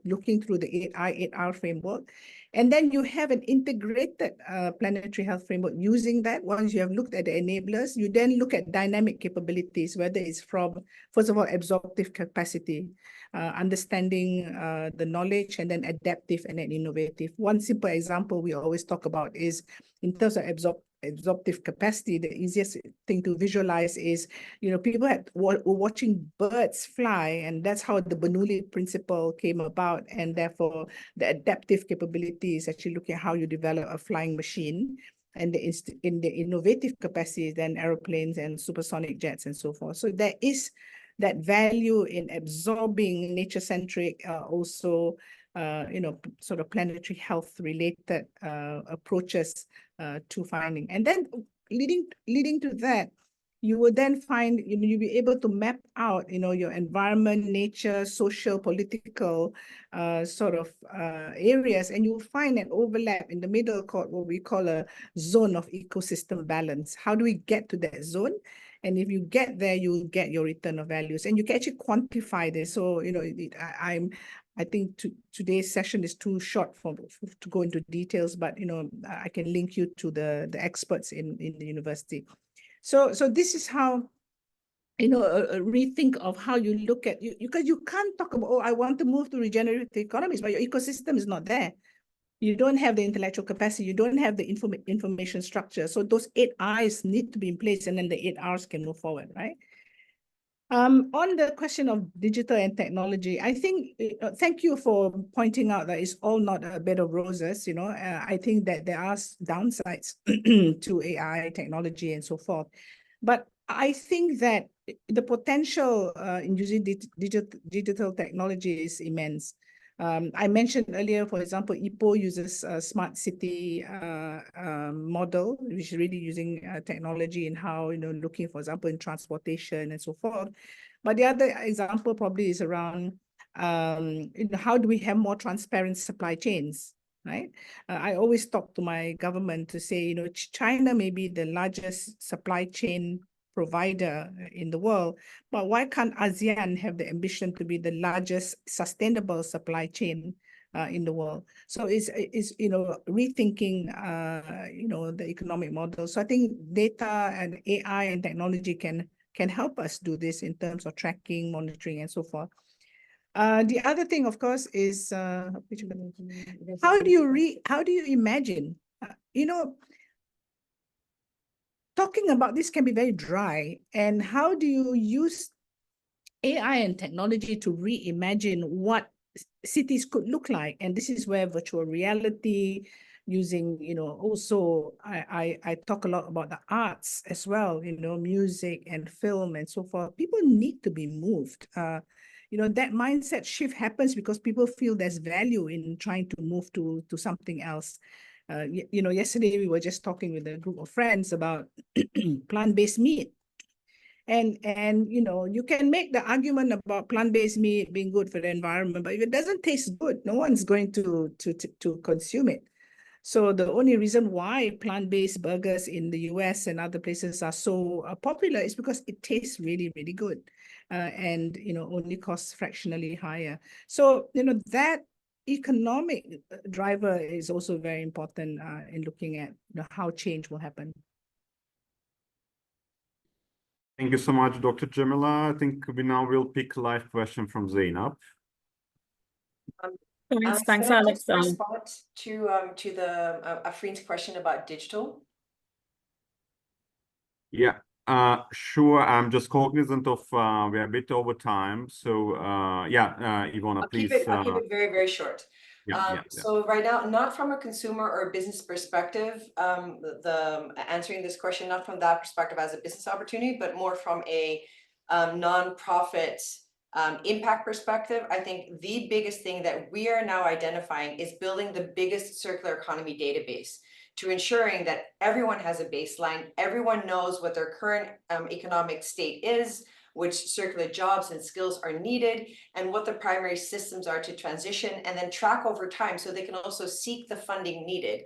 looking through the 8I, 8R framework. And then you have an integrated planetary health framework using that. Once you have looked at the enablers, you then look at dynamic capabilities, whether it's from, first of all, absorptive capacity, understanding the knowledge, and then adaptive and then innovative. One simple example we always talk about is in terms of absorptive capacity, the easiest thing to visualize is, people were watching birds fly, and that's how the Bernoulli principle came about. And therefore, the adaptive capability is actually looking at how you develop a flying machine. And in the innovative capacity, then aeroplanes and supersonic jets and so forth. So there is that value in absorbing nature-centric, also, sort of planetary health related approaches to finding. And then leading to that, you will then find, you'll be able to map out, your environment, nature, social, political sort of areas, and you'll find an overlap in the middle called what we call a zone of ecosystem balance. How do we get to that zone? And if you get there, you'll get your return of values, and you can actually quantify this. So, I think today's session is too short to go into details, but, I can link you to the experts in the university. So this is how, a rethink of how you look at you, because you can't talk about, I want to move to regenerative economies, but your ecosystem is not there. You don't have the intellectual capacity, you don't have the information structure. So those 8 I's need to be in place, and then the 8 R's can move forward, right? On the question of digital and technology, I think, thank you for pointing out that it's all not a bed of roses. I think that there are downsides to AI technology and so forth. But I think that the potential in using digital technology is immense. I mentioned earlier, for example, Ipoh uses a smart city model, which is really using technology in how, looking, for example, in transportation and so forth. But the other example probably is around, how do we have more transparent supply chains, right? I always talk to my government to say, China may be the largest supply chain provider in the world, but why can't ASEAN have the ambition to be the largest sustainable supply chain in the world? So it's rethinking the economic model. So I think data and AI and technology can help us do this in terms of tracking, monitoring, and so forth. The other thing, of course, is how do you imagine? Talking about this can be very dry. And how do you use AI and technology to reimagine what cities could look like? And this is where virtual reality, using, also I talk a lot about the arts as well, music and film and so forth. People need to be moved. That mindset shift happens because people feel there's value in trying to move to something else. Yesterday we were just talking with a group of friends about plant-based meat. And you can make the argument about plant-based meat being good for the environment, but if it doesn't taste good, no one's going to consume it. So the only reason why plant-based burgers in the US and other places are so popular is because it tastes really, really good, and only costs fractionally higher. So that economic driver is also very important in looking at how change will happen. Thank you so much, Dr. Jamila. I think we now will pick a live question from Zainab. Thanks, Alex. Respond to Afreen's question about digital. Yeah, sure. I'm just cognizant of we're a bit over time, so yeah, Ivona, please. I'll keep it very, very short. Yeah. So right now, not from a consumer or business perspective, answering this question, not from that perspective as a business opportunity, but more from a nonprofit impact perspective. I think the biggest thing that we are now identifying is building the biggest circular economy database, to ensuring that everyone has a baseline, everyone knows what their current economic state is, which circular jobs and skills are needed, and what the primary systems are to transition, and then track over time so they can also seek the funding needed.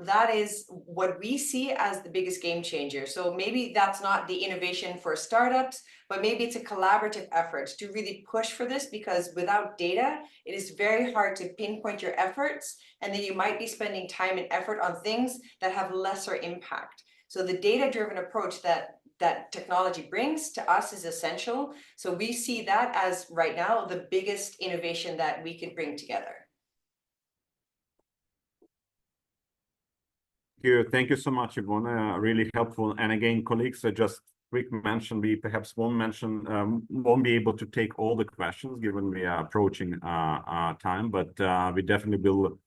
That is what we see as the biggest game changer. So maybe that's not the innovation for startups, but maybe it's a collaborative effort to really push for this, because without data, it is very hard to pinpoint your efforts, and then you might be spending time and effort on things that have lesser impact. So the data-driven approach that technology brings to us is essential. So we see that as right now the biggest innovation that we could bring together. Thank you so much, Ivona. Really helpful. And again, colleagues, just quick mention: we perhaps won't be able to take all the questions given we are approaching our time, but we definitely will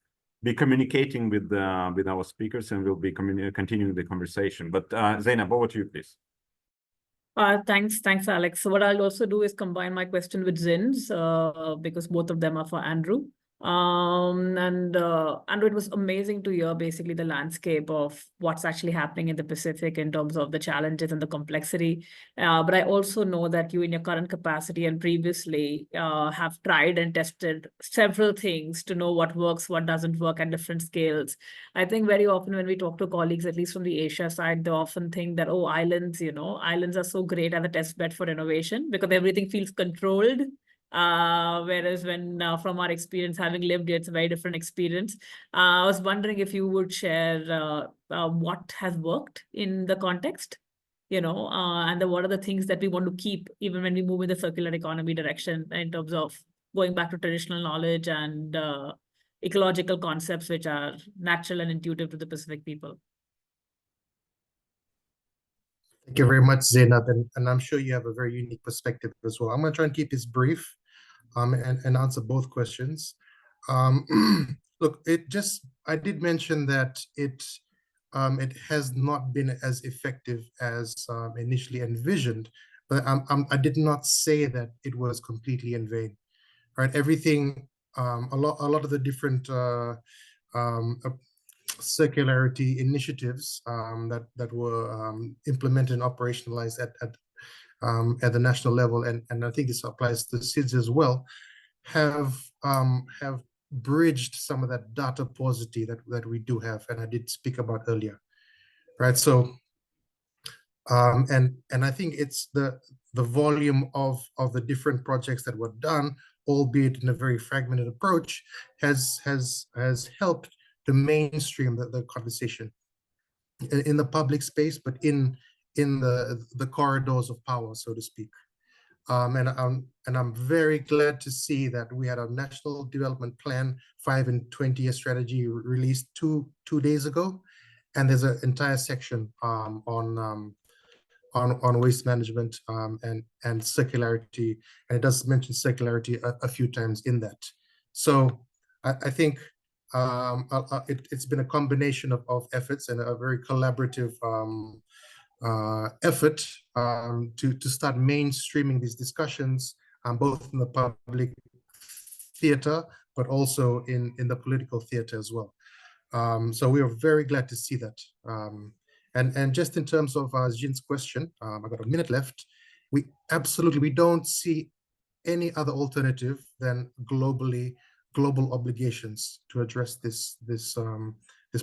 be communicating with our speakers, and we'll be continuing the conversation. But Zainab, over to you, please. Thanks, Alex. So what I'll also do is combine my question with Zin's, because both of them are for Andrew. And it was amazing to hear basically the landscape of what's actually happening in the Pacific in terms of the challenges and the complexity. But I also know that you, in your current capacity and previously, have tried and tested several things to know what works, what doesn't work at different scales. I think very often when we talk to colleagues, at least from the Asia side, they often think that, oh, islands, islands are so great as a test bed for innovation because everything feels controlled. Whereas when from our experience, having lived here, it's a very different experience. I was wondering if you would share what has worked in the context, and what are the things that we want to keep even when we move in the circular economy direction in terms of going back to traditional knowledge and ecological concepts which are natural and intuitive to the Pacific people. Thank you very much, Zainab, and I'm sure you have a very unique perspective as well. I'm going to try and keep this brief and answer both questions. Look, I did mention that it has not been as effective as initially envisioned, but I did not say that it was completely in vain, right? Everything, a lot of the different circularity initiatives that were implemented and operationalized at the national level, and I think this applies to SIDS as well, have bridged some of that data paucity that we do have, and I did speak about earlier, right? So, and I think it's the volume of the different projects that were done, albeit in a very fragmented approach, has helped to mainstream the conversation in the public space, but in the corridors of power, so to speak. And I'm very glad to see that we had a National Development Plan 5 and 20-year strategy released two days ago, and there's an entire section on waste management and circularity, and it does mention circularity a few times in that. So I think it's been a combination of efforts and a very collaborative effort to start mainstreaming these discussions, both in the public theater, but also in the political theater as well. So we are very glad to see that. And just in terms of Jin's question, I've got a minute left. We don't see any other alternative than global obligations to address this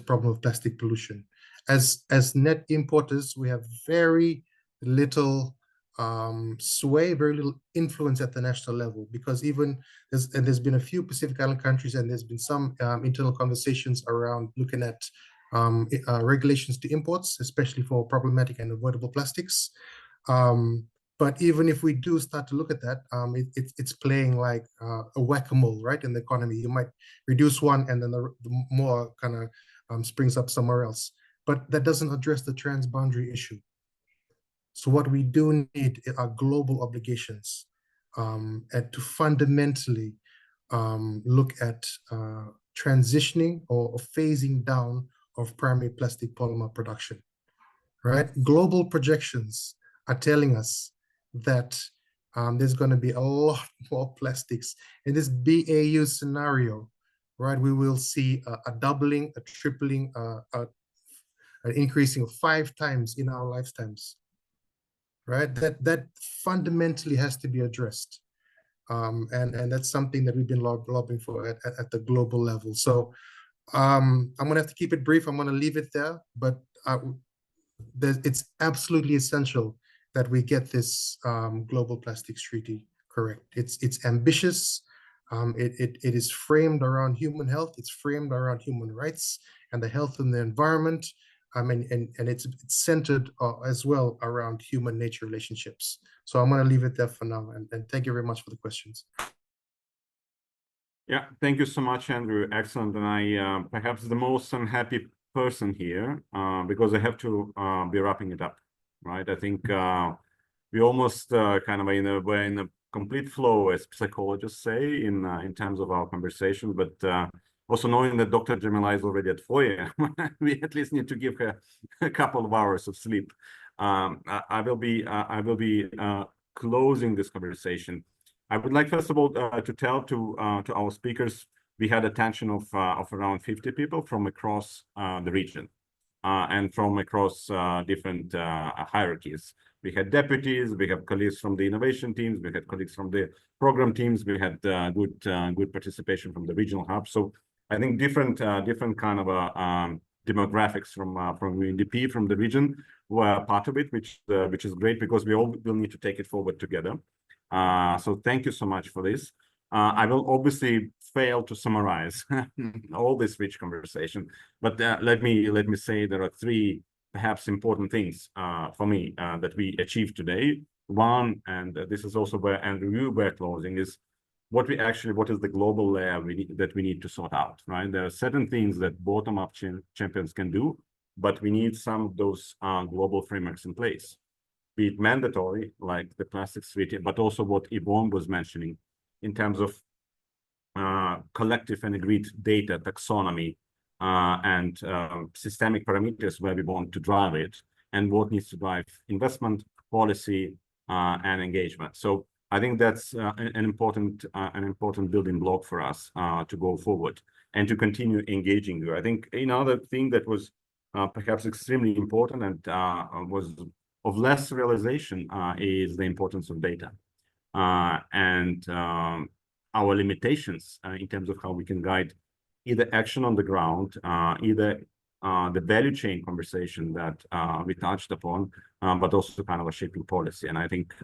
problem of plastic pollution. As net importers, we have very little sway, very little influence at the national level, because there's been a few Pacific Island countries, and there's been some internal conversations around looking at regulations to imports, especially for problematic and avoidable plastics. But even if we do start to look at that, it's playing like a whack-a-mole, right? In the economy, you might reduce one, and then the more kind of springs up somewhere else. But that doesn't address the transboundary issue. So what we do need are global obligations, and to fundamentally look at transitioning or phasing down of primary plastic polymer production, right? Global projections are telling us that there's going to be a lot more plastics in this BAU scenario, right? We will see a doubling, a tripling, an increasing of 5 times in our lifetimes, right? That fundamentally has to be addressed, and that's something that we've been lobbying for at the global level. So I'm going to have to keep it brief. I'm going to leave it there, but it's absolutely essential that we get this global plastics treaty correct. It's ambitious. It is framed around human health. It's framed around human rights and the health and the environment. And it's centered as well around human-nature relationships. So I'm going to leave it there for now. And thank you very much for the questions. Yeah, thank you so much, Andrew. Excellent. And I perhaps the most unhappy person here because I have to be wrapping it up, right? I think we almost kind of we're in a complete flow, as psychologists say, in terms of our conversation. But also knowing that Dr. Jamila is already at 4 a.m., we at least need to give her a couple of hours of sleep. I will be closing this conversation. I would like, first of all, to tell to our speakers we had attention of around 50 people from across the region and from across different hierarchies. We had deputies, we have colleagues from the innovation teams, we had colleagues from the program teams, we had good participation from the regional hub. So I think different kind of demographics from UNDP, from the region, were part of it, which is great because we all will need to take it forward together. So thank you so much for this. I will obviously fail to summarize all this rich conversation, but let me say there are three perhaps important things for me that we achieved today. One, and this is also where Andrew, you were closing, is what is the global layer that we need to sort out, right? There are certain things that bottom-up champions can do, but we need some of those global frameworks in place, be it mandatory, like the plastics treaty, but also what Yvonne was mentioning in terms of collective and agreed data taxonomy and systemic parameters where we want to drive it, and what needs to drive investment, policy, and engagement. So I think that's an important building block for us to go forward and to continue engaging you. I think another thing that was perhaps extremely important and was of less realization is the importance of data and our limitations in terms of how we can guide either action on the ground, either the value chain conversation that we touched upon, but also kind of a shaping policy. And I think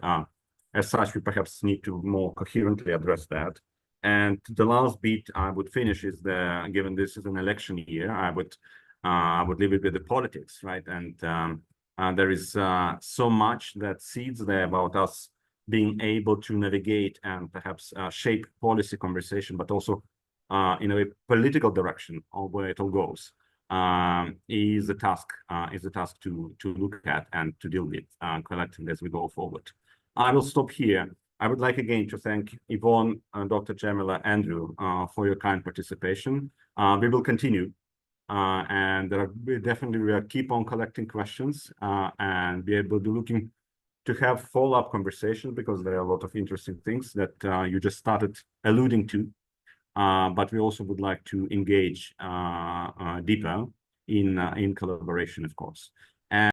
as such, we perhaps need to more coherently address that. And the last bit I would finish is given this is an election year, I would leave it with the politics, right? And there is so much that seeds there about us being able to navigate and perhaps shape policy conversation, but also in a political direction of where it all goes is a task to look at and to deal with collectively as we go forward. I will stop here. I would like again to thank Yvonne, Dr. Jamila, Andrew for your kind participation. We will continue. And we will keep on collecting questions and be able to be looking to have follow-up conversations, because there are a lot of interesting things that you just started alluding to. But we also would like to engage deeper in collaboration, of course.